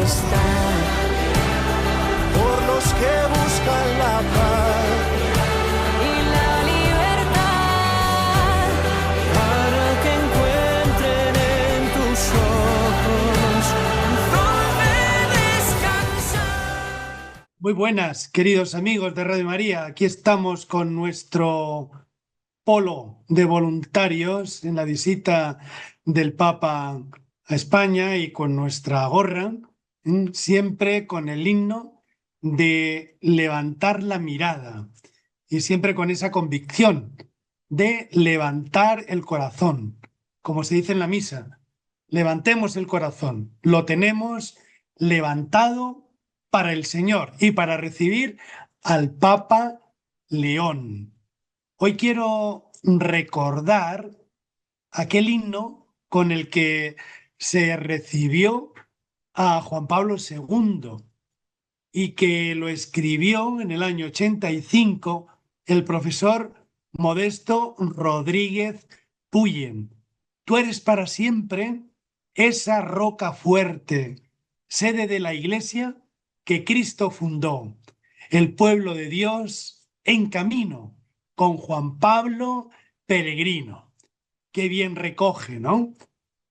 está por los que buscan la paz y la libertad, para que encuentren en tus ojos donde descansar. Muy buenas, queridos amigos de Radio María. Aquí estamos con nuestro polo de voluntarios en la visita del Papa a España y con nuestra gorra, siempre con el himno de levantar la mirada y siempre con esa convicción de levantar el corazón, como se dice en la misa. Levantemos el corazón, lo tenemos levantado para el Señor y para recibir al Papa León. Hoy quiero recordar aquel himno con el que se recibió a Juan Pablo II y que lo escribió en el año 85 el profesor Modesto Rodríguez Puyen. Tú eres para siempre esa roca fuerte, sede de la Iglesia que Cristo fundó, el pueblo de Dios en camino, con Juan Pablo peregrino. Qué bien recoge, ¿no?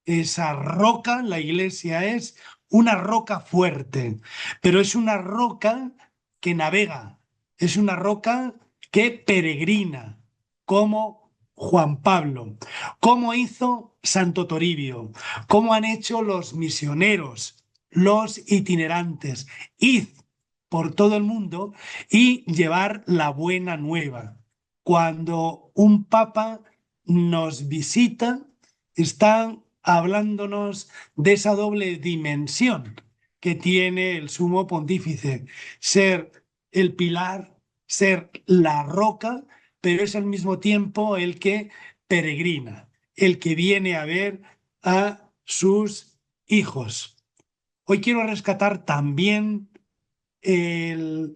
Esa roca, la Iglesia es una roca fuerte, pero es una roca que navega, es una roca que peregrina, como Juan Pablo, como hizo Santo Toribio, como han hecho los misioneros, los itinerantes. Id por todo el mundo y llevar la buena nueva. Cuando un papa nos visita, está hablándonos de esa doble dimensión que tiene el sumo pontífice, ser el pilar, ser la roca, pero es al mismo tiempo el que peregrina, el que viene a ver a sus hijos. Hoy quiero rescatar también el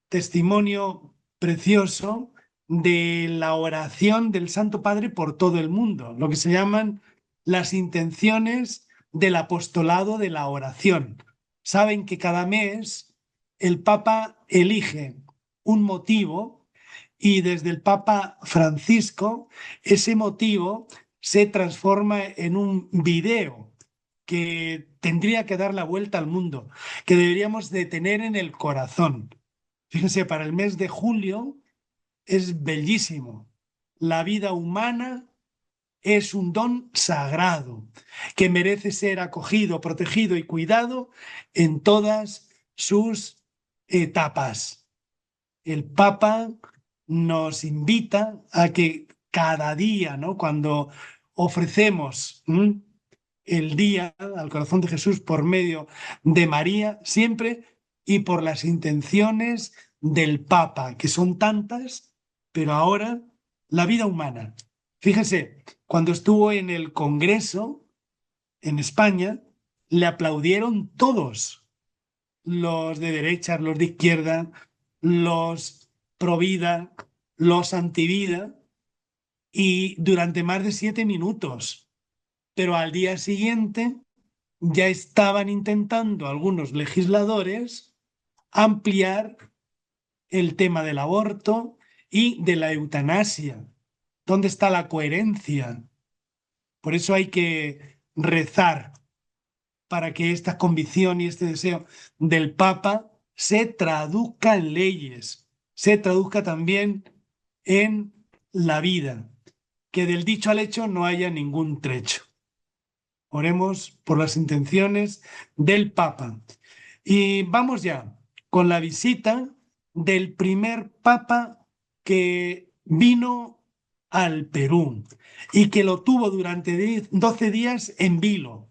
testimonio precioso de la oración del Santo Padre por todo el mundo, lo que se llaman las intenciones del apostolado de la oración. Saben que cada mes el Papa elige un motivo y desde el Papa Francisco ese motivo se transforma en un video que tendría que dar la vuelta al mundo, que deberíamos de tener en el corazón. Fíjense, para el mes de julio es bellísimo. La vida humana es un don sagrado que merece ser acogido, protegido y cuidado en todas sus etapas. El Papa nos invita a que cada día, ¿no? Cuando ofrecemos el día al corazón de Jesús por medio de María, siempre y por las intenciones del Papa, que son tantas, pero ahora la vida humana. Fíjese, cuando estuvo en el Congreso en España, le aplaudieron todos, los de derecha, los de izquierda, los pro vida, los antivida, y durante más de 7 minutos. Pero al día siguiente ya estaban intentando algunos legisladores ampliar el tema del aborto y de la eutanasia. ¿Dónde está la coherencia? Por eso hay que rezar para que esta convicción y este deseo del Papa se traduzca en leyes, se traduzca también en la vida, que del dicho al hecho no haya ningún trecho. Oremos por las intenciones del Papa. Y vamos ya con la visita del primer Papa que vino al Perú y que lo tuvo durante 12 días en vilo,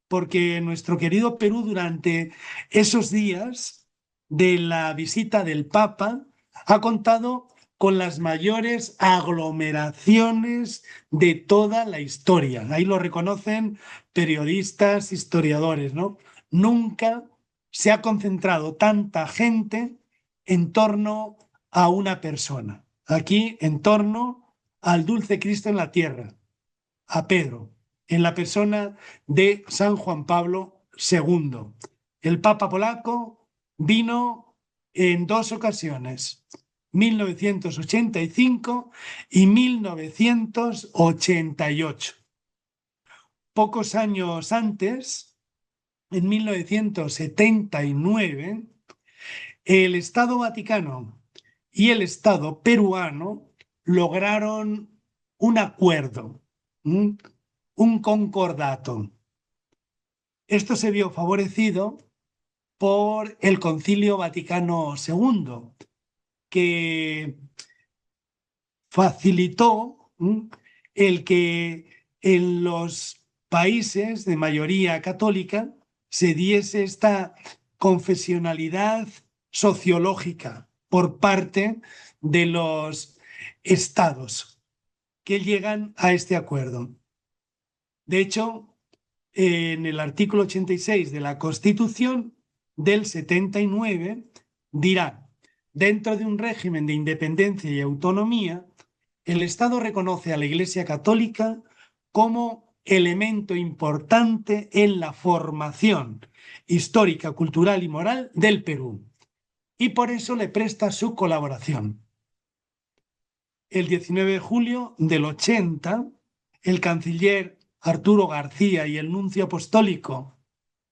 porque nuestro querido Perú durante esos días de la visita del Papa ha contado con las mayores aglomeraciones de toda la historia. Ahí lo reconocen periodistas, historiadores, ¿no? Nunca se ha concentrado tanta gente en torno a una persona. Aquí, en torno al dulce Cristo en la tierra, a Pedro, en la persona de San Juan Pablo II. El Papa polaco vino en dos ocasiones, 1985 y 1988. Pocos años antes, en 1979, el Estado Vaticano y el Estado peruano lograron un acuerdo, un concordato. Esto se vio favorecido por el Concilio Vaticano II, que facilitó el que en los países de mayoría católica se diese esta confesionalidad sociológica por parte de los estados que llegan a este acuerdo. De hecho, en el artículo 86 de la Constitución del 79 dirá: dentro de un régimen de independencia y autonomía, el Estado reconoce a la Iglesia Católica como elemento importante en la formación histórica, cultural y moral del Perú, y por eso le presta su colaboración. El 19 de julio del 80, el canciller Arturo García y el nuncio apostólico,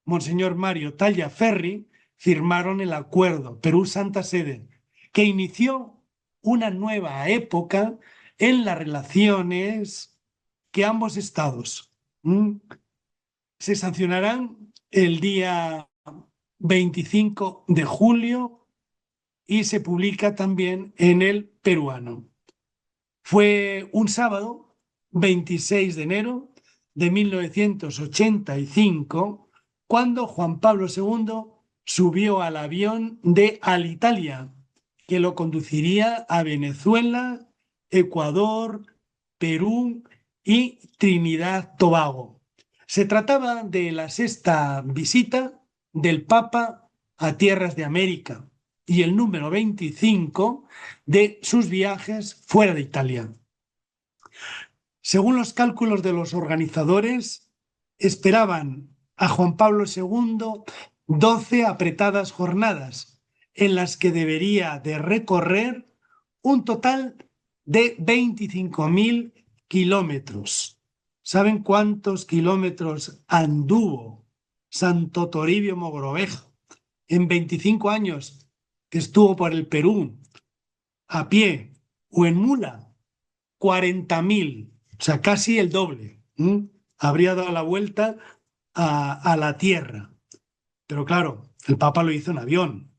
Monseñor Mario Tallaferri, firmaron el acuerdo Perú-Santa Sede, que inició una nueva época en las relaciones que ambos estados se sancionarán el día 25 de julio y se publica también en el peruano. Fue un sábado, 26 de enero de 1985, cuando Juan Pablo II subió al avión de Alitalia, que lo conduciría a Venezuela, Ecuador, Perú y Trinidad-Tobago. Se trataba de la sexta visita del Papa a tierras de América y el número 25 de sus viajes fuera de Italia. Según los cálculos de los organizadores, esperaban a Juan Pablo II 12 apretadas jornadas en las que debería de recorrer un total de 25.000 kilómetros. ¿Saben cuántos kilómetros anduvo Santo Toribio Mogrovejo en 25 años que estuvo por el Perú a pie o en mula? 40.000, o sea, casi el doble. Habría dado la vuelta a la Tierra. Pero claro, el Papa lo hizo en avión.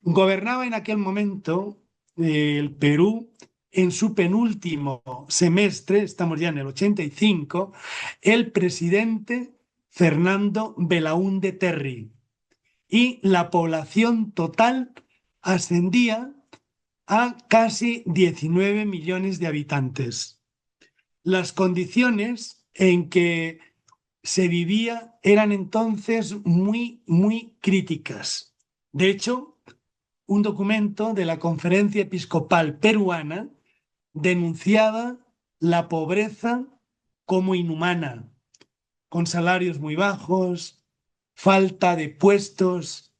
Gobernaba en aquel momento el Perú en su penúltimo semestre, estamos ya en el 85, el presidente Fernando Belaúnde Terry. Y la población total ascendía a casi 19 millones de habitantes. Las condiciones en que se vivía eran entonces muy, muy críticas. De hecho, un documento de la Conferencia Episcopal Peruana denunciaba la pobreza como inhumana, con salarios muy bajos, falta de puestos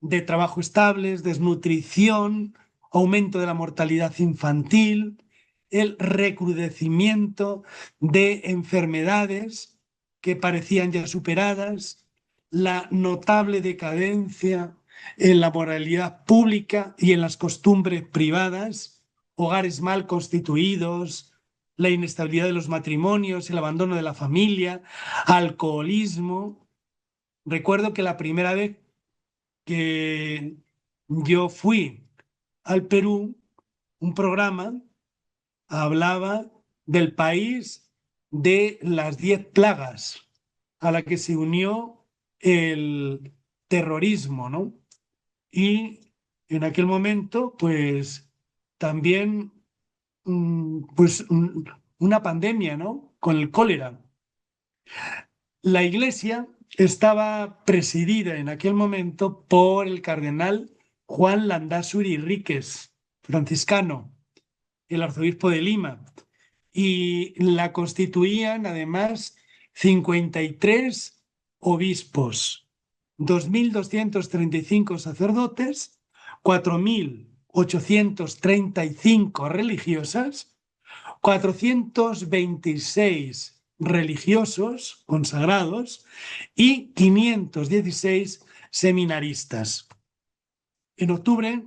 de trabajo estables, desnutrición, aumento de la mortalidad infantil, el recrudecimiento de enfermedades que parecían ya superadas, la notable decadencia en la moralidad pública y en las costumbres privadas, hogares mal constituidos, la inestabilidad de los matrimonios, el abandono de la familia, alcoholismo. Recuerdo que la primera vez que yo fui al Perú, un programa hablaba del país de las 10 plagas a la que se unió el terrorismo, ¿no? Y en aquel momento, pues también una pandemia, ¿no? Con el cólera. La iglesia estaba presidida en aquel momento por el cardenal Juan Landázuri Ríquez, franciscano, el arzobispo de Lima, y la constituían además 53 obispos. 2.235 sacerdotes, 4.835 religiosas, 426 religiosos consagrados y 516 seminaristas. En octubre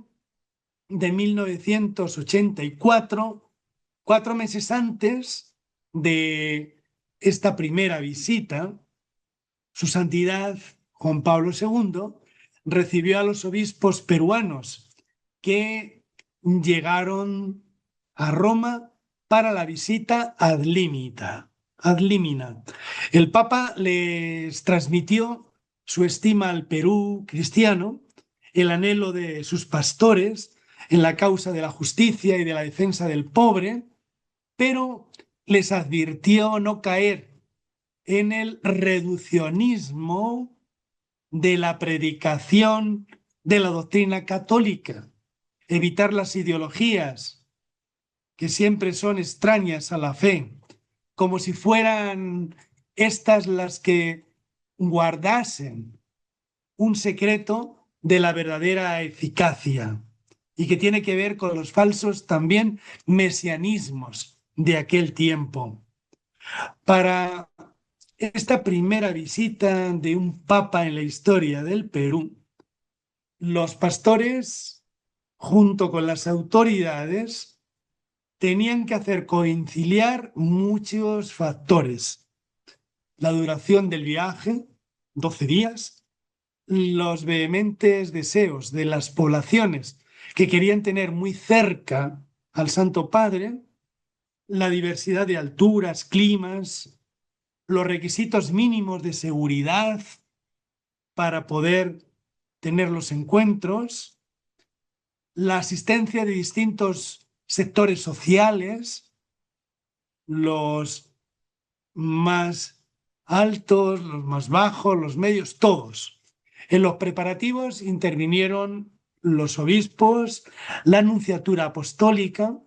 de 1984, 4 meses antes de esta primera visita, Su Santidad Juan Pablo II recibió a los obispos peruanos que llegaron a Roma para la visita ad limina. El Papa les transmitió su estima al Perú cristiano, el anhelo de sus pastores en la causa de la justicia y de la defensa del pobre, pero les advirtió no caer en el reduccionismo de la predicación de la doctrina católica, evitar las ideologías que siempre son extrañas a la fe, como si fueran estas las que guardasen un secreto de la verdadera eficacia y que tiene que ver con los falsos también mesianismos de aquel tiempo. Para esta primera visita de un papa en la historia del Perú, los pastores, junto con las autoridades, tenían que hacer conciliar muchos factores. La duración del viaje, 12 días, los vehementes deseos de las poblaciones que querían tener muy cerca al Santo Padre, la diversidad de alturas, climas, los requisitos mínimos de seguridad para poder tener los encuentros, la asistencia de distintos sectores sociales, los más altos, los más bajos, los medios, todos. En los preparativos intervinieron los obispos, la nunciatura apostólica,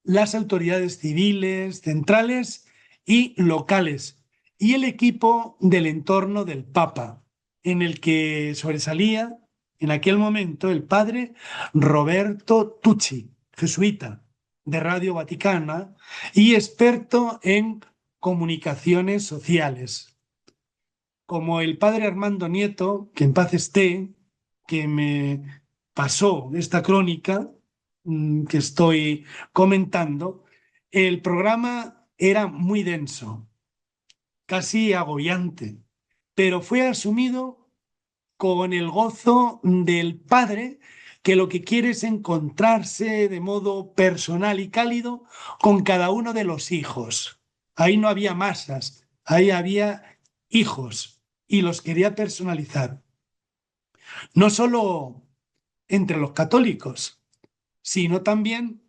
las autoridades civiles, centrales y locales, y el equipo del entorno del Papa, en el que sobresalía en aquel momento el padre Roberto Tucci, jesuita de Radio Vaticana y experto en comunicaciones sociales. Como el padre Armando Nieto, que en paz esté, que me pasó esta crónica que estoy comentando, el programa era muy denso, casi agobiante, pero fue asumido con el gozo del padre que lo que quiere es encontrarse de modo personal y cálido con cada uno de los hijos. Ahí no había masas, ahí había hijos y los quería personalizar. No solo entre los católicos, sino también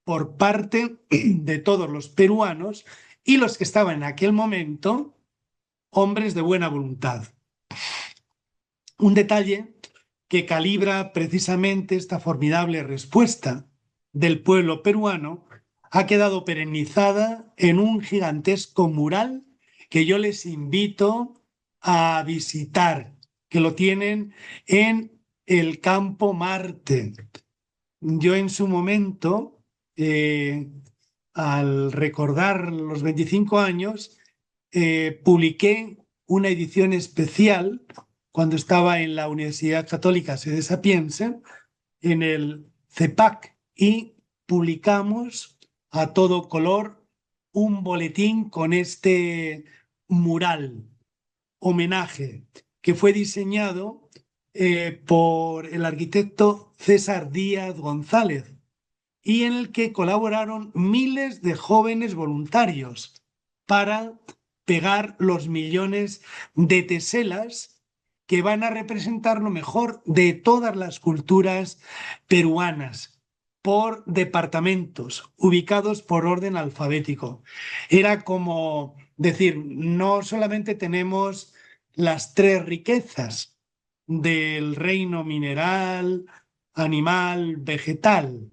por parte de todos los peruanos y los que estaban en aquel momento, hombres de buena voluntad. Un detalle que calibra precisamente esta formidable respuesta del pueblo peruano ha quedado perennizada en un gigantesco mural que yo les invito a visitar, que lo tienen en el Campo Marte. Yo en su momento, al recordar los 25 años, publiqué una edición especial cuando estaba en la Universidad Católica Sede Sapienza, en el CEPAC, y publicamos a todo color un boletín con este mural, homenaje, que fue diseñado por el arquitecto César Díaz González y en el que colaboraron miles de jóvenes voluntarios para pegar los millones de teselas que van a representar lo mejor de todas las culturas peruanas por departamentos, ubicados por orden alfabético. Era como decir, no solamente tenemos las 3 riquezas del reino mineral, animal, vegetal,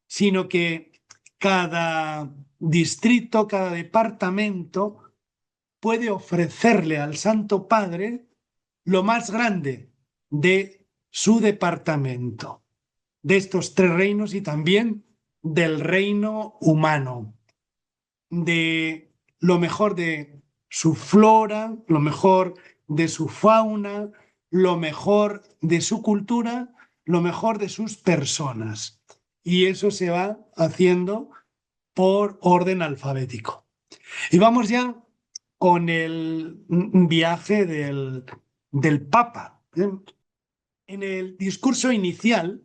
sino que cada distrito, cada departamento puede ofrecerle al Santo Padre lo más grande de su departamento, de estos tres reinos y también del reino humano, de lo mejor de su flora, lo mejor de su fauna, lo mejor de su cultura, lo mejor de sus personas. Y eso se va haciendo por orden alfabético. Y vamos ya con el viaje del Papa. En el discurso inicial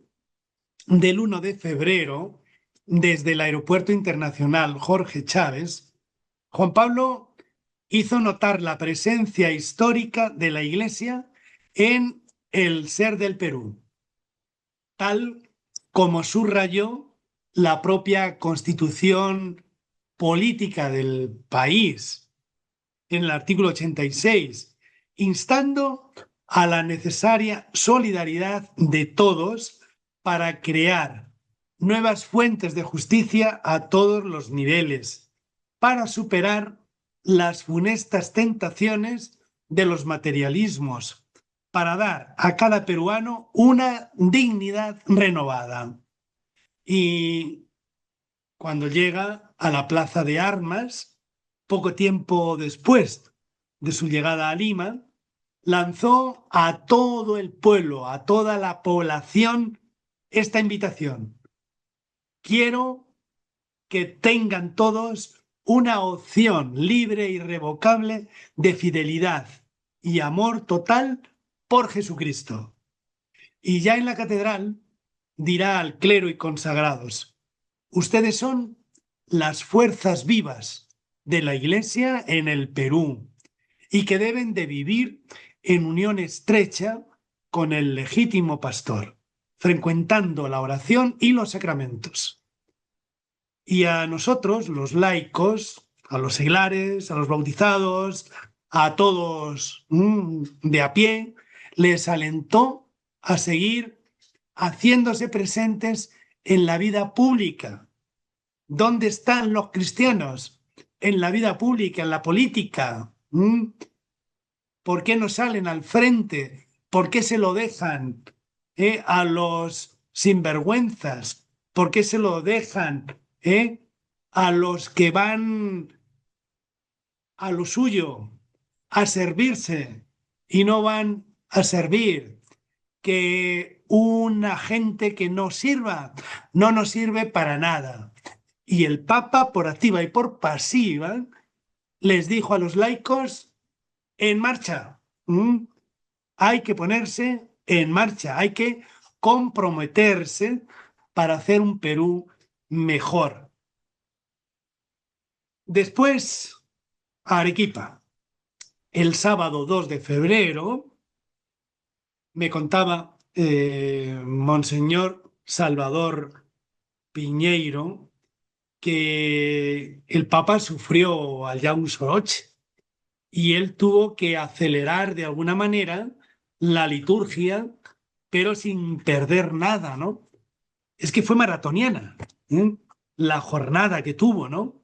del 1 de febrero, desde el Aeropuerto Internacional Jorge Chávez, Juan Pablo hizo notar la presencia histórica de la Iglesia en el ser del Perú, tal como subrayó la propia constitución política del país en el artículo 86, instando a la necesaria solidaridad de todos para crear nuevas fuentes de justicia a todos los niveles, para superar las funestas tentaciones de los materialismos, para dar a cada peruano una dignidad renovada. Y cuando llega a la Plaza de Armas, poco tiempo después de su llegada a Lima, lanzó a todo el pueblo, a toda la población, esta invitación. Quiero que tengan todos una opción libre e irrevocable de fidelidad y amor total por Jesucristo. Y ya en la catedral dirá al clero y consagrados: ustedes son las fuerzas vivas de la Iglesia en el Perú y que deben de vivir en unión estrecha con el legítimo pastor, frecuentando la oración y los sacramentos. Y a nosotros, los laicos, a los seglares, a los bautizados, a todos de a pie, les alentó a seguir haciéndose presentes en la vida pública. ¿Dónde están los cristianos? En la vida pública, en la política. ¿Por qué no salen al frente? ¿Por qué se lo dejan a los sinvergüenzas? ¿Por qué se lo dejan a los que van a lo suyo, a servirse y no van a servir? Que una gente que no sirva, no nos sirve para nada. Y el Papa, por activa y por pasiva, les dijo a los laicos: en marcha. Hay que ponerse en marcha, hay que comprometerse para hacer un Perú mejor. Después, Arequipa. El sábado 2 de febrero me contaba Monseñor Salvador Piñeiro que el Papa sufrió allá un soroche y él tuvo que acelerar de alguna manera la liturgia, pero sin perder nada, ¿no? Es que fue maratoniana, la jornada que tuvo, ¿no?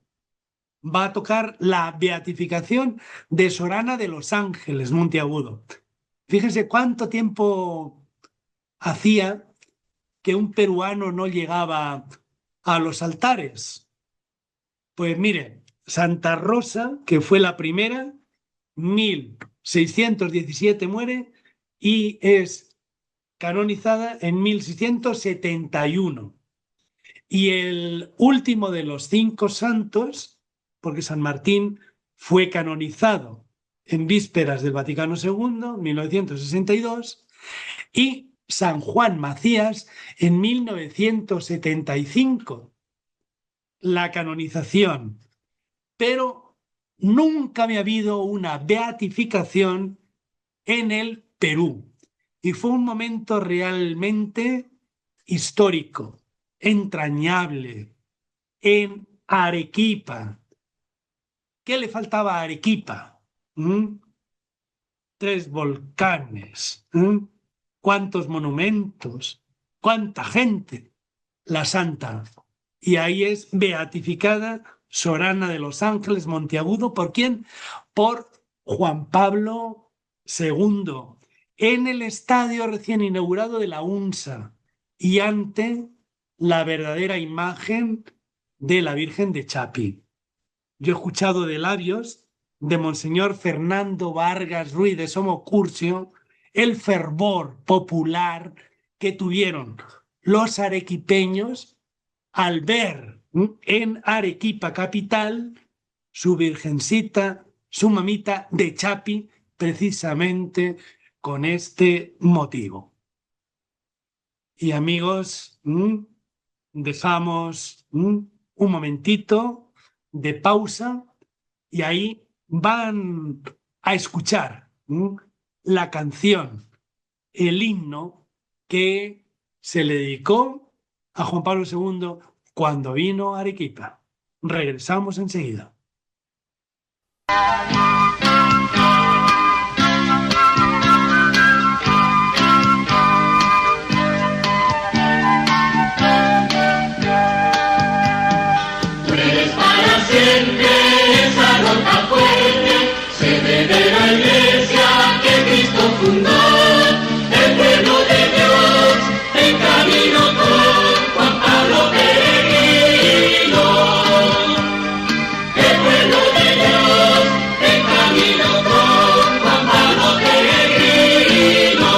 Va a tocar la beatificación de Sorana de los Ángeles, Monteagudo. Fíjense cuánto tiempo hacía que un peruano no llegaba a los altares. Pues mire, Santa Rosa, que fue la primera, 1617 muere y es canonizada en 1671. Y el último de los 5 santos, porque San Martín fue canonizado en vísperas del Vaticano II, 1962, y San Juan Macías en 1975, la canonización. Pero nunca había habido una beatificación en el Perú. Y fue un momento realmente histórico, entrañable, en Arequipa. ¿Qué le faltaba a Arequipa? 3 volcanes. ¿Cuántos monumentos? ¿Cuánta gente? La Santa. Y ahí es beatificada Sorana de los Ángeles Monteagudo. ¿Por quién? Por Juan Pablo II. en el estadio recién inaugurado de la UNSA y ante la verdadera imagen de la Virgen de Chapi. Yo he escuchado de labios de Monseñor Fernando Vargas Ruiz de Somocurcio el fervor popular que tuvieron los arequipeños al ver en Arequipa capital su virgencita, su mamita de Chapi, precisamente con este motivo. Y amigos, dejamos un momentito de pausa y ahí van a escuchar la canción, el himno que se le dedicó a Juan Pablo II cuando vino a Arequipa. Regresamos enseguida. Siempre esa roca fuerte, sede de la iglesia que Cristo fundó, el pueblo de Dios en camino con Juan Pablo peregrino. El pueblo de Dios en camino con Juan Pablo peregrino.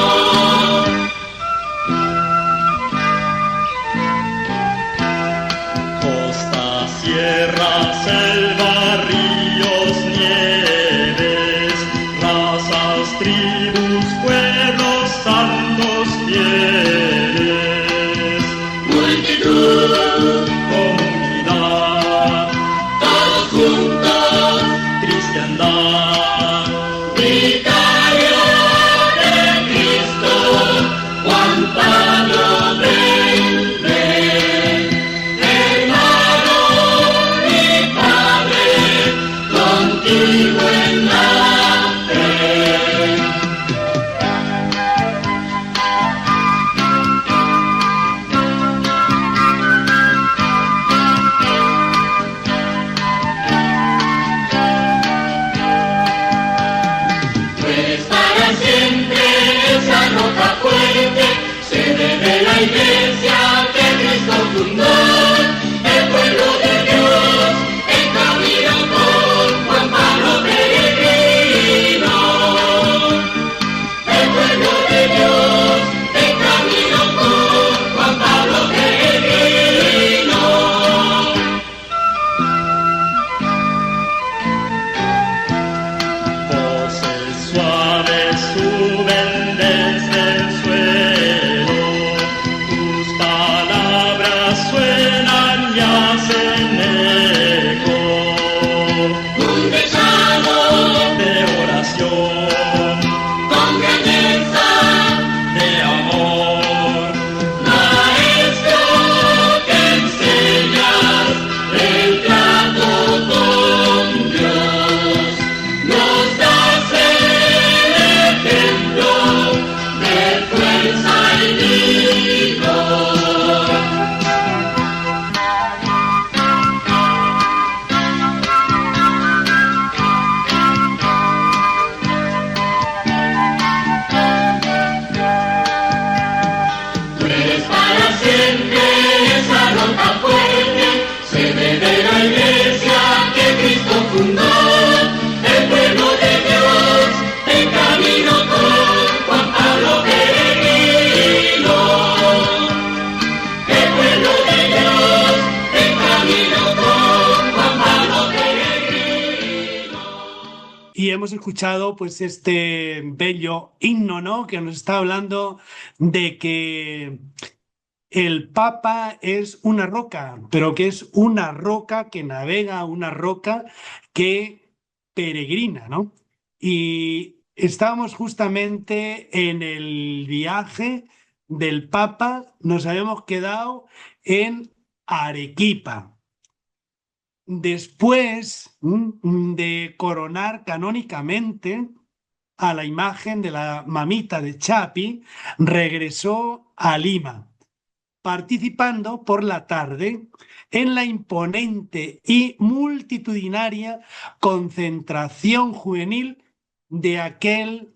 Costa, sierra, selva, ríos, nieves, razas, tribus, pueblos, santos, fieles, multitud, comunidad, todos juntos, cristiandad, vicario de Cristo, Juan Pablo ven, ven, hermano y Padre, contigo en la fe. Pues para siempre esa roca fuerte, sede de la iglesia que Cristo fundó, el pueblo de Dios en camino con Juan Pablo peregrino. El pueblo de Dios en camino con Juan Pablo peregrino. Voces suaves suben desde el suelo, tus palabras suenan y hacen eco. Un decano de oración, con grandeza de amor. Maestro que enseñas el trato con Dios, nos das el ejemplo de fuerza y vigor. Tú eres para siempre esa roca fuerte, sede de la iglesia que Cristo fundó, el pueblo de Dios en camino con Juan Pablo peregrino. El pueblo de Dios en camino con Juan Pablo peregrino. Y hemos escuchado pues este bello himno, ¿no? Que nos está hablando de que el Papa es una roca, pero que es una roca que navega, una roca que peregrina, ¿no? Y estábamos justamente en el viaje del Papa, nos habíamos quedado en Arequipa. Después de coronar canónicamente a la imagen de la mamita de Chapi, regresó a Lima, participando por la tarde en la imponente y multitudinaria concentración juvenil de aquel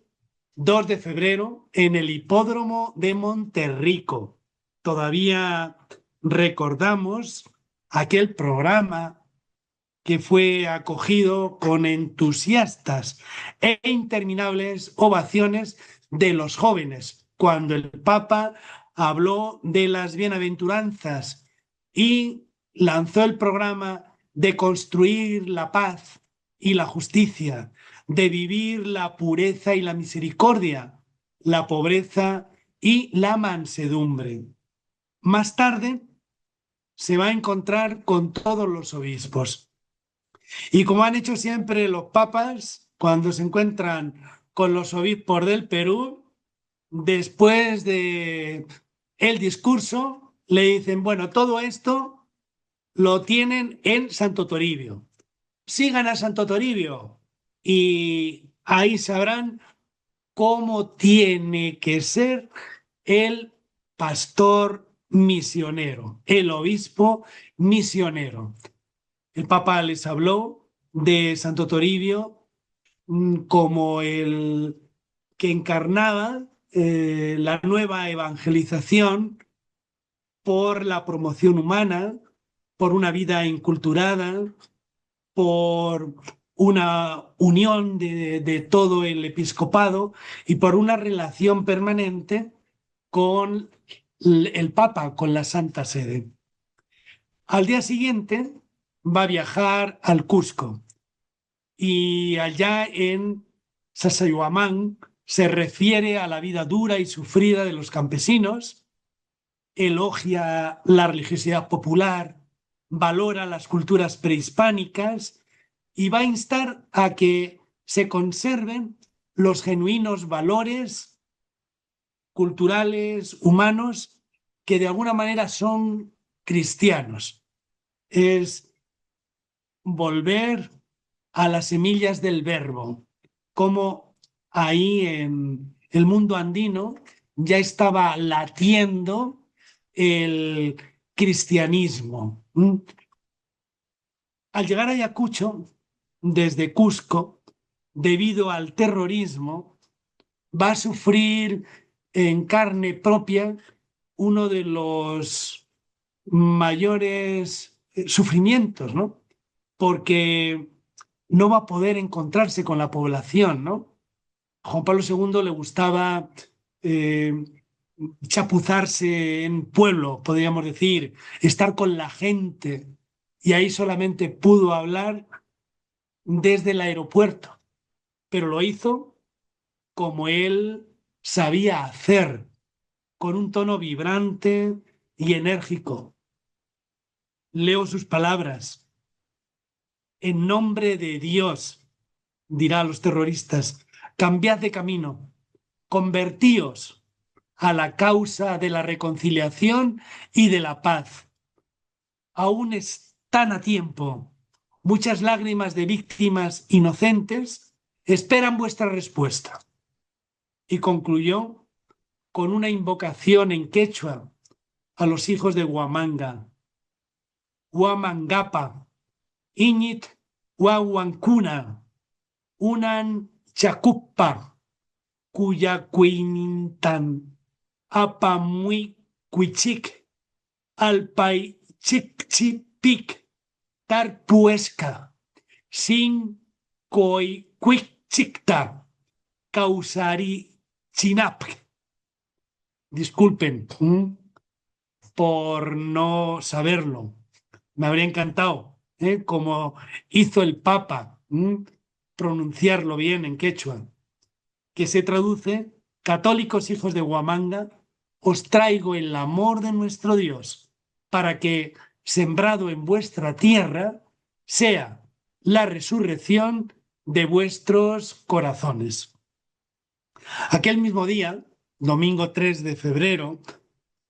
2 de febrero, en el hipódromo de Monterrico. Todavía recordamos aquel programa que fue acogido con entusiastas e interminables ovaciones de los jóvenes, cuando el Papa habló de las bienaventuranzas y lanzó el programa de construir la paz y la justicia, de vivir la pureza y la misericordia, la pobreza y la mansedumbre. Más tarde se va a encontrar con todos los obispos. Y como han hecho siempre los papas, cuando se encuentran con los obispos del Perú, después de el discurso, le dicen, bueno, todo esto lo tienen en Santo Toribio. Sigan a Santo Toribio y ahí sabrán cómo tiene que ser el pastor misionero, el obispo misionero. El Papa les habló de Santo Toribio como el que encarnaba la nueva evangelización por la promoción humana, por una vida inculturada, por una unión de todo el episcopado y por una relación permanente con el Papa, con la Santa Sede. Al día siguiente va a viajar al Cusco y allá en Sacsayhuamán se refiere a la vida dura y sufrida de los campesinos, elogia la religiosidad popular, valora las culturas prehispánicas y va a instar a que se conserven los genuinos valores culturales, humanos, que de alguna manera son cristianos. Es volver a las semillas del verbo, como ahí en el mundo andino ya estaba latiendo el cristianismo. Al llegar a Ayacucho, desde Cusco, debido al terrorismo, va a sufrir en carne propia uno de los mayores sufrimientos, ¿no? Porque no va a poder encontrarse con la población, ¿no? A Juan Pablo II le gustaba chapuzarse en pueblo, podríamos decir, estar con la gente, y ahí solamente pudo hablar desde el aeropuerto, pero lo hizo como él sabía hacer, con un tono vibrante y enérgico. Leo sus palabras. En nombre de Dios, dirá a los terroristas, cambiad de camino, convertíos a la causa de la reconciliación y de la paz. Aún están a tiempo. Muchas lágrimas de víctimas inocentes esperan vuestra respuesta. Y concluyó con una invocación en quechua a los hijos de Huamanga. Huamangapa, Iñit Huahuancuna, Unan Chacupa, Cuyacuinintan, Apamui Cuichic, Alpay Chicchipic, Tarpuesca, Sin Coicuichicta, Causari Chinap. Disculpen por no saberlo. Me habría encantado, como hizo el Papa, pronunciarlo bien en quechua, que se traduce: católicos hijos de Huamanga, os traigo el amor de nuestro Dios, para que, sembrado en vuestra tierra, sea la resurrección de vuestros corazones. Aquel mismo día, domingo 3 de febrero,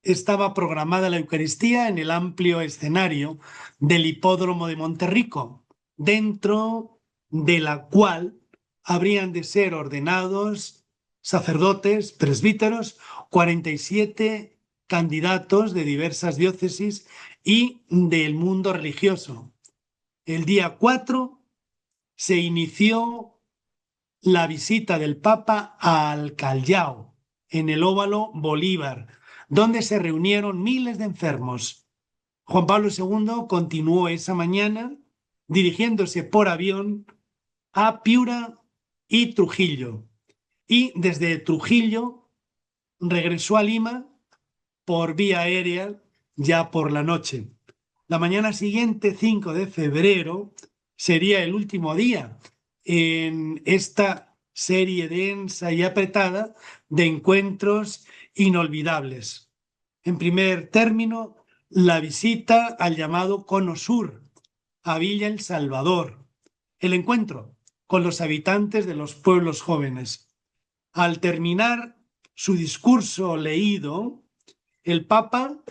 estaba programada la Eucaristía en el amplio escenario del hipódromo de Monterrico, dentro de la cual habrían de ser ordenados sacerdotes, presbíteros, 47 candidatos de diversas diócesis y del mundo religioso. El día 4 se inició la visita del Papa al Callao, en el Óvalo Bolívar, donde se reunieron miles de enfermos. Juan Pablo II continuó esa mañana dirigiéndose por avión a Piura y Trujillo. Y desde Trujillo regresó a Lima por vía aérea ya por la noche. La mañana siguiente, 5 de febrero, sería el último día en esta serie densa y apretada de encuentros inolvidables. En primer término, la visita al llamado Cono Sur, a Villa El Salvador, el encuentro con los habitantes de los pueblos jóvenes. Al terminar su discurso leído, el Papa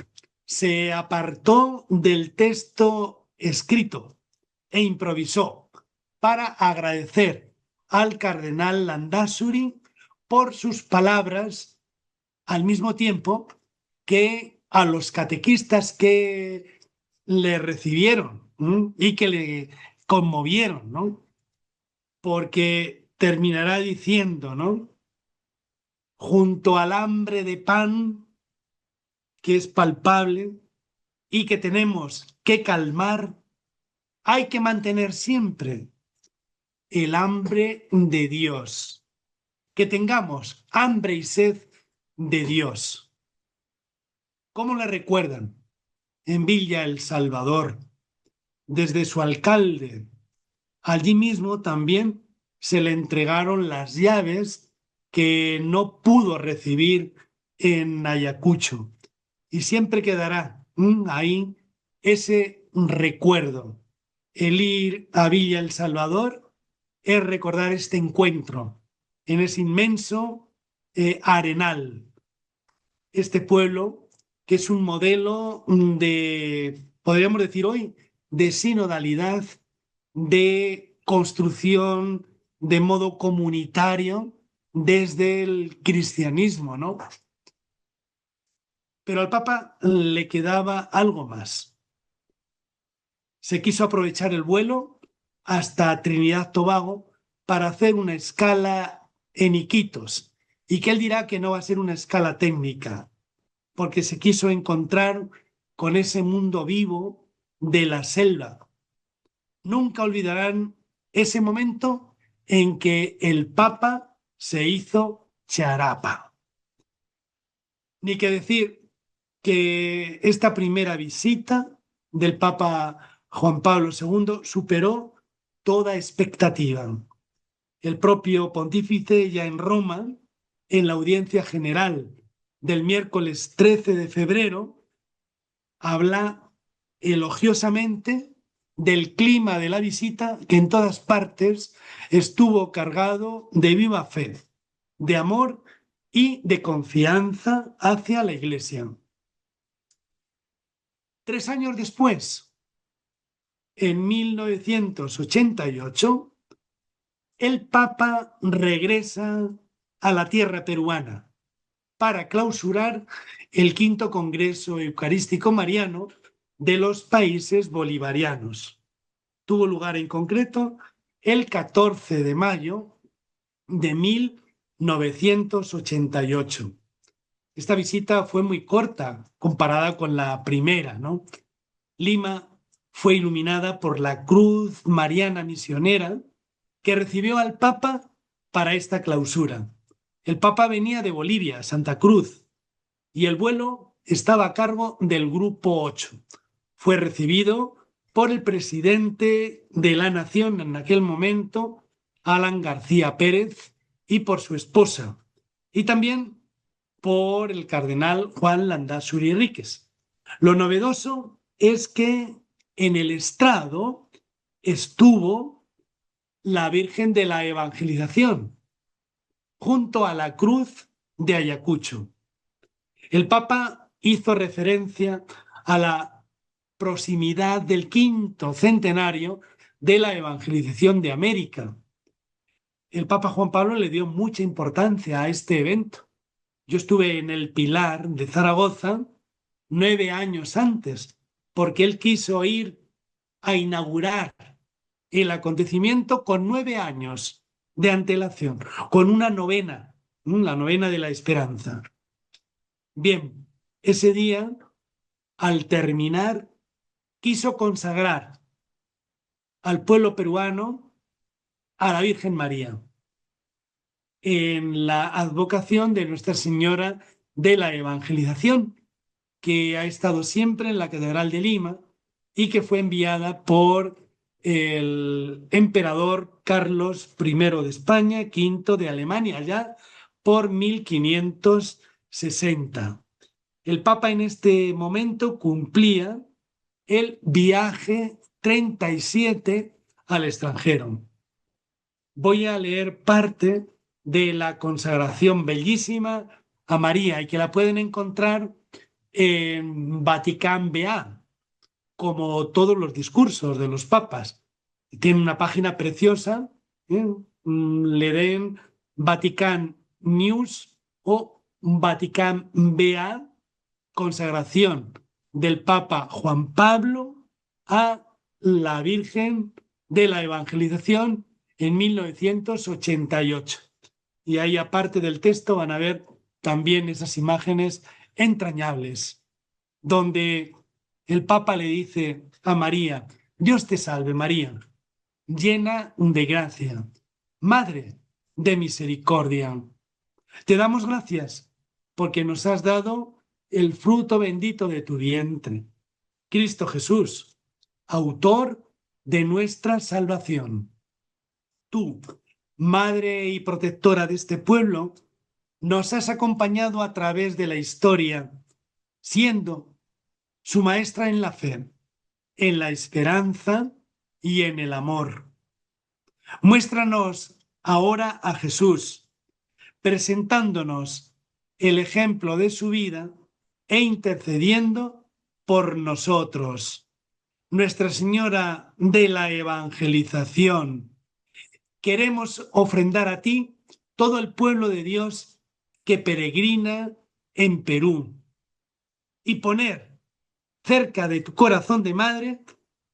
se apartó del texto escrito e improvisó para agradecer al cardenal Landázuri por sus palabras, al mismo tiempo que a los catequistas que le recibieron y que le conmovieron, ¿no? Porque terminará diciendo, ¿no? Junto al hambre de pan que es palpable y que tenemos que calmar, hay que mantener siempre el hambre de Dios. Que tengamos hambre y sed de Dios. ¿Cómo le recuerdan? En Villa El Salvador, desde su alcalde. Allí mismo también se le entregaron las llaves que no pudo recibir en Ayacucho. Y siempre quedará ahí ese recuerdo. El ir a Villa El Salvador es recordar este encuentro en ese inmenso arenal. Este pueblo que es un modelo de, podríamos decir hoy, de sinodalidad, de construcción de modo comunitario desde el cristianismo, ¿no? Pero al Papa le quedaba algo más. Se quiso aprovechar el vuelo hasta Trinidad Tobago para hacer una escala en Iquitos, y que él dirá que no va a ser una escala técnica, porque se quiso encontrar con ese mundo vivo de la selva. Nunca olvidarán ese momento en que el Papa se hizo charapa. Ni que decir que esta primera visita del Papa Juan Pablo II superó toda expectativa. El propio pontífice ya en Roma, en la audiencia general del miércoles 13 de febrero, habla elogiosamente del clima de la visita, que en todas partes estuvo cargado de viva fe, de amor y de confianza hacia la Iglesia. 3 años después, en 1988, el Papa regresa a la tierra peruana para clausurar el quinto Congreso Eucarístico Mariano de los países bolivarianos. Tuvo lugar en concreto el 14 de mayo de 1988. Esta visita fue muy corta comparada con la primera, ¿no? Lima fue iluminada por la Cruz Mariana Misionera que recibió al Papa para esta clausura. El Papa venía de Bolivia, Santa Cruz, y el vuelo estaba a cargo del Grupo 8. Fue recibido por el presidente de la Nación en aquel momento, Alan García Pérez, y por su esposa, y también por el cardenal Juan Landázuri Enríquez. Lo novedoso es que en el estrado estuvo la Virgen de la Evangelización, junto a la cruz de Ayacucho. El Papa hizo referencia a la proximidad del quinto centenario de la evangelización de América. El Papa Juan Pablo le dio mucha importancia a este evento. Yo estuve en el Pilar de Zaragoza 9 años antes, porque él quiso ir a inaugurar el acontecimiento con 9 años de antelación, con una novena, la novena de la esperanza. Bien, ese día, al terminar, quiso consagrar al pueblo peruano a la Virgen María en la advocación de Nuestra Señora de la Evangelización, que ha estado siempre en la Catedral de Lima y que fue enviada por el emperador Carlos I de España, V de Alemania, ya por 1560. El Papa en este momento cumplía el viaje 37 al extranjero. Voy a leer parte de la consagración bellísima a María y que la pueden encontrar en Vaticán BA, como todos los discursos de los papas. Tiene una página preciosa, le den Vatican News o Vaticán BA, consagración del Papa Juan Pablo a la Virgen de la Evangelización en 1988. Y ahí, aparte del texto, van a ver también esas imágenes entrañables, donde el Papa le dice a María: Dios te salve María, llena de gracia, Madre de misericordia. Te damos gracias porque nos has dado el fruto bendito de tu vientre, Cristo Jesús, autor de nuestra salvación. Tú, Madre y protectora de este pueblo, nos has acompañado a través de la historia, siendo su maestra en la fe, en la esperanza y en el amor. Muéstranos ahora a Jesús, presentándonos el ejemplo de su vida e intercediendo por nosotros. Nuestra Señora de la Evangelización, queremos ofrendar a ti todo el pueblo de Dios que peregrina en Perú y poner cerca de tu corazón de madre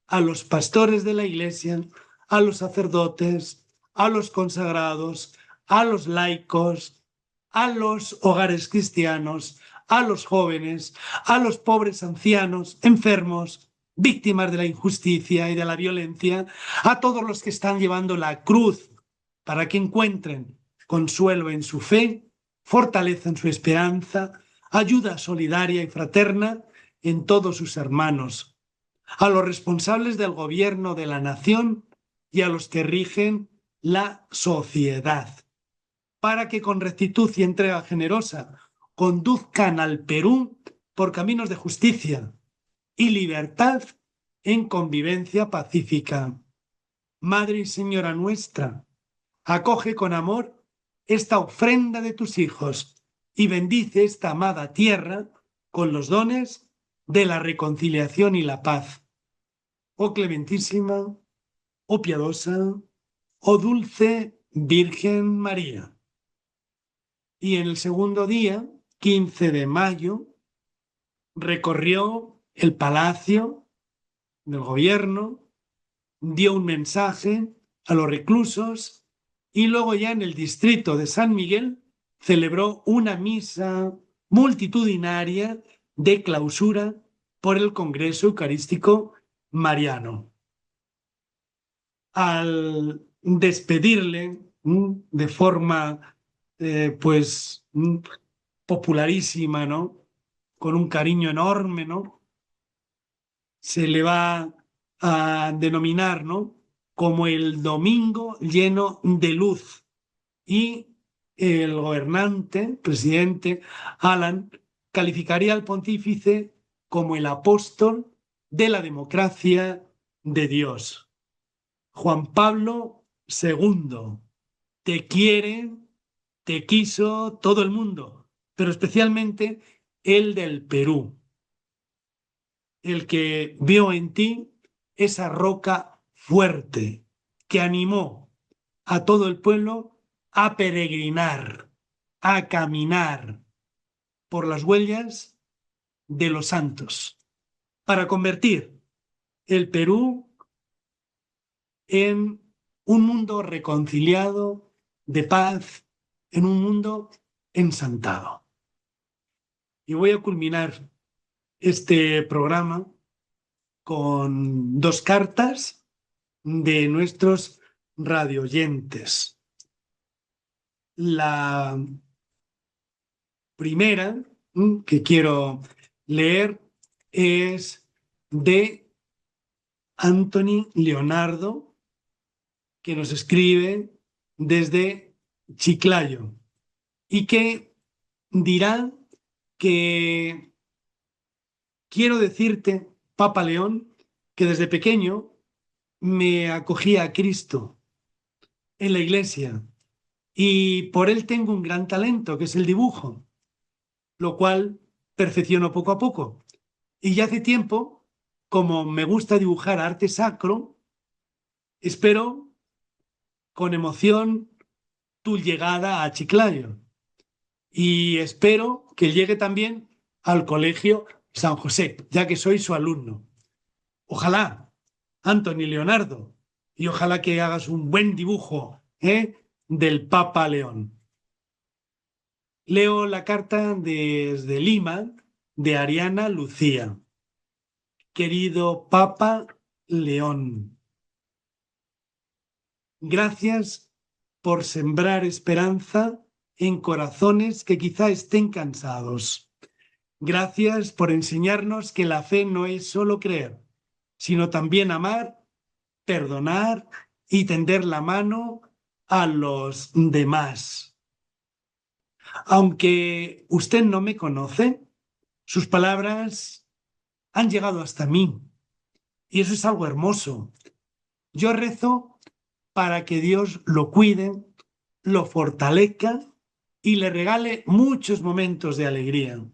a los pastores de la Iglesia, a los sacerdotes, a los consagrados, a los laicos, a los hogares cristianos, a los jóvenes, a los pobres ancianos, enfermos, víctimas de la injusticia y de la violencia, a todos los que están llevando la cruz para que encuentren consuelo en su fe, fortaleza en su esperanza, ayuda solidaria y fraterna en todos sus hermanos, a los responsables del gobierno de la nación y a los que rigen la sociedad, para que con rectitud y entrega generosa conduzcan al Perú por caminos de justicia y libertad en convivencia pacífica. Madre y Señora nuestra, acoge con amor esta ofrenda de tus hijos y bendice esta amada tierra con los dones de la reconciliación y la paz. Oh clementísima, oh piadosa, oh dulce Virgen María. Y en el segundo día, 15 de mayo, recorrió el palacio del gobierno, dio un mensaje a los reclusos y luego ya en el distrito de San Miguel celebró una misa multitudinaria de clausura por el Congreso Eucarístico Mariano. Al despedirle de forma popularísima, ¿no? Con un cariño enorme, ¿no? Se le va a denominar, ¿no?, como el domingo lleno de luz. Y el gobernante, presidente Alan, calificaría al pontífice como el apóstol de la democracia de Dios. Juan Pablo II, te quiere, te quiso todo el mundo, pero especialmente el del Perú, el que vio en ti esa roca fuerte que animó a todo el pueblo a peregrinar, a caminar por las huellas de los santos, para convertir el Perú en un mundo reconciliado de paz en un mundo ensantado. Y voy a culminar este programa con 2 cartas de nuestros radioyentes. La primera que quiero leer es de Anthony Leonardo, que nos escribe desde Chiclayo y que dirá que quiero decirte, Papa León, que desde pequeño me acogí a Cristo en la iglesia y por él tengo un gran talento, que es el dibujo, lo cual perfecciono poco a poco. Y ya hace tiempo, como me gusta dibujar arte sacro, espero con emoción tu llegada a Chiclayo y espero que llegue también al Colegio San José, ya que soy su alumno. Ojalá, Anthony Leonardo, y ojalá que hagas un buen dibujo del Papa León. Leo la carta desde Lima de Ariana Lucía. Querido Papa León, gracias por sembrar esperanza en corazones que quizá estén cansados. Gracias por enseñarnos que la fe no es solo creer, sino también amar, perdonar y tender la mano a los demás. Aunque usted no me conoce, sus palabras han llegado hasta mí y eso es algo hermoso. Yo rezo para que Dios lo cuide, lo fortalezca y le regale muchos momentos de alegría.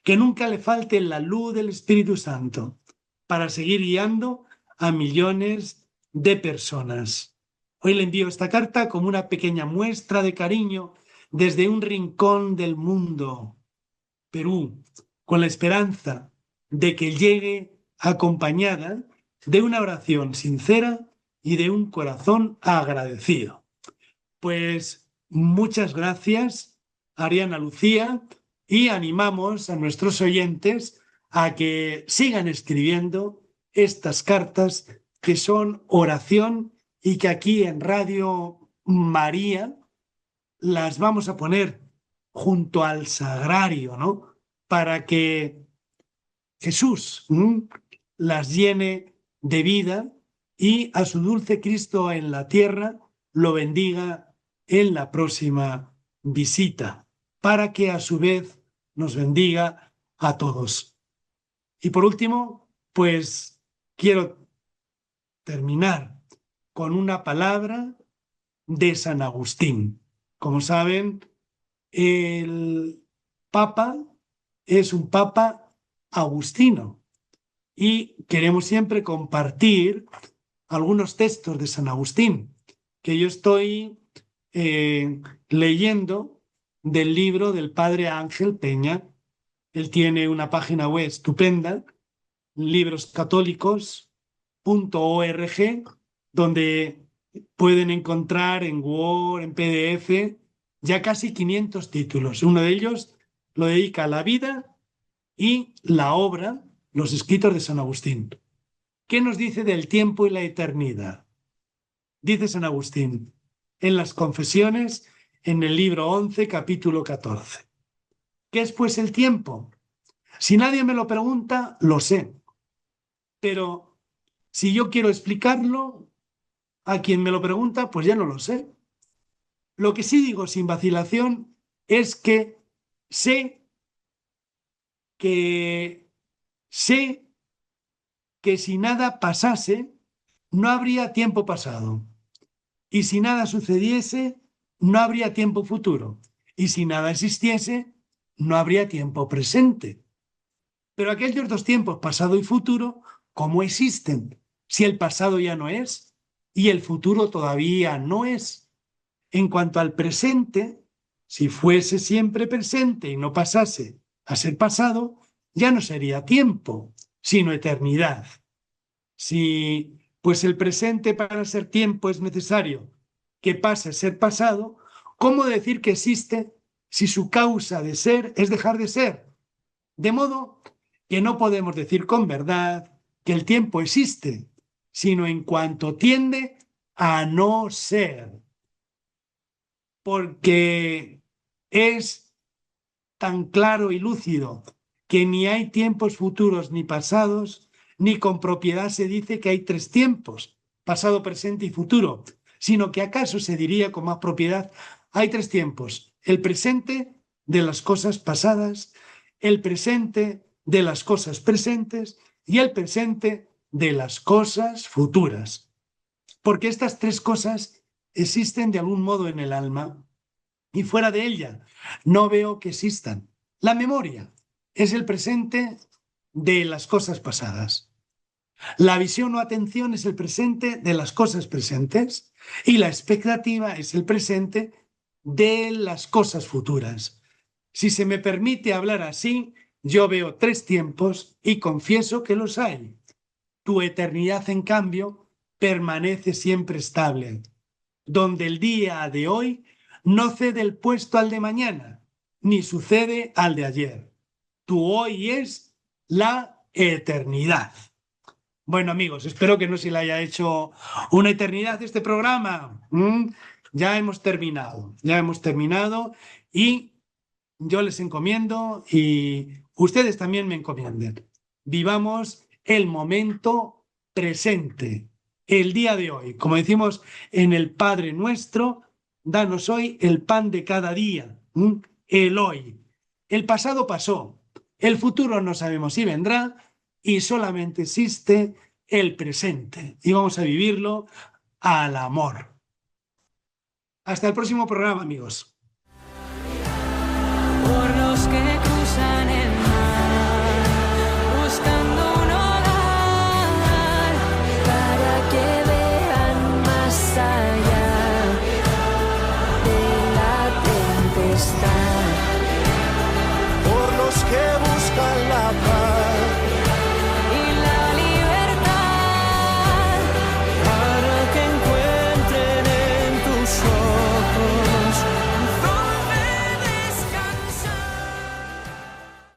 Que nunca le falte la luz del Espíritu Santo para seguir guiando a millones de personas. Hoy le envío esta carta como una pequeña muestra de cariño desde un rincón del mundo, Perú, con la esperanza de que llegue acompañada de una oración sincera y de un corazón agradecido. Pues muchas gracias, Ariana Lucía, y animamos a nuestros oyentes a que sigan escribiendo estas cartas que son oración y que aquí en Radio María las vamos a poner junto al sagrario, ¿no? Para que Jesús las llene de vida y a su dulce Cristo en la tierra lo bendiga en la próxima visita, para que a su vez nos bendiga a todos. Y por último, pues quiero terminar con una palabra de San Agustín. Como saben, el Papa es un Papa agustino y queremos siempre compartir algunos textos de San Agustín que yo estoy leyendo del libro del padre Ángel Peña. Él tiene una página web estupenda, libroscatólicos.org, donde pueden encontrar en Word, en PDF, ya casi 500 títulos. Uno de ellos lo dedica a la vida y la obra, los escritos de San Agustín. ¿Qué nos dice del tiempo y la eternidad? Dice San Agustín en las Confesiones, en el libro 11, capítulo 14. ¿Qué es pues el tiempo? Si nadie me lo pregunta, lo sé. Pero si yo quiero explicarlo, a quien me lo pregunta, pues ya no lo sé. Lo que sí digo sin vacilación es que sé que si nada pasase, no habría tiempo pasado. Y si nada sucediese, no habría tiempo futuro. Y si nada existiese, no habría tiempo presente. Pero aquellos dos tiempos, pasado y futuro, ¿cómo existen? Si el pasado ya no es y el futuro todavía no es. En cuanto al presente, si fuese siempre presente y no pasase a ser pasado, ya no sería tiempo, sino eternidad. Si pues el presente para ser tiempo es necesario que pase a ser pasado, ¿Cómo decir que existe si su causa de ser es dejar de ser? De modo que no podemos decir con verdad que el tiempo existe, sino en cuanto tiende a no ser. Porque es tan claro y lúcido que ni hay tiempos futuros ni pasados, ni con propiedad se dice que hay tres tiempos, pasado, presente y futuro, sino que acaso se diría con más propiedad, hay tres tiempos, el presente de las cosas pasadas, el presente de las cosas presentes y el presente de las cosas futuras. Porque estas tres cosas existen de algún modo en el alma y fuera de ella no veo que existan. La memoria es el presente de las cosas pasadas. La visión o atención es el presente de las cosas presentes y la expectativa es el presente de las cosas futuras. Si se me permite hablar así, yo veo tres tiempos y confieso que los hay. Tu eternidad, en cambio, permanece siempre estable, donde el día de hoy no cede el puesto al de mañana, ni sucede al de ayer. Tu hoy es la eternidad. Bueno, amigos, espero que no se le haya hecho una eternidad este programa. Ya hemos terminado y yo les encomiendo y ustedes también me encomienden. Vivamos el momento presente, el día de hoy. Como decimos en el Padre Nuestro, danos hoy el pan de cada día, el hoy. El pasado pasó, el futuro no sabemos si vendrá y solamente existe el presente. Y vamos a vivirlo al amor. Hasta el próximo programa, amigos.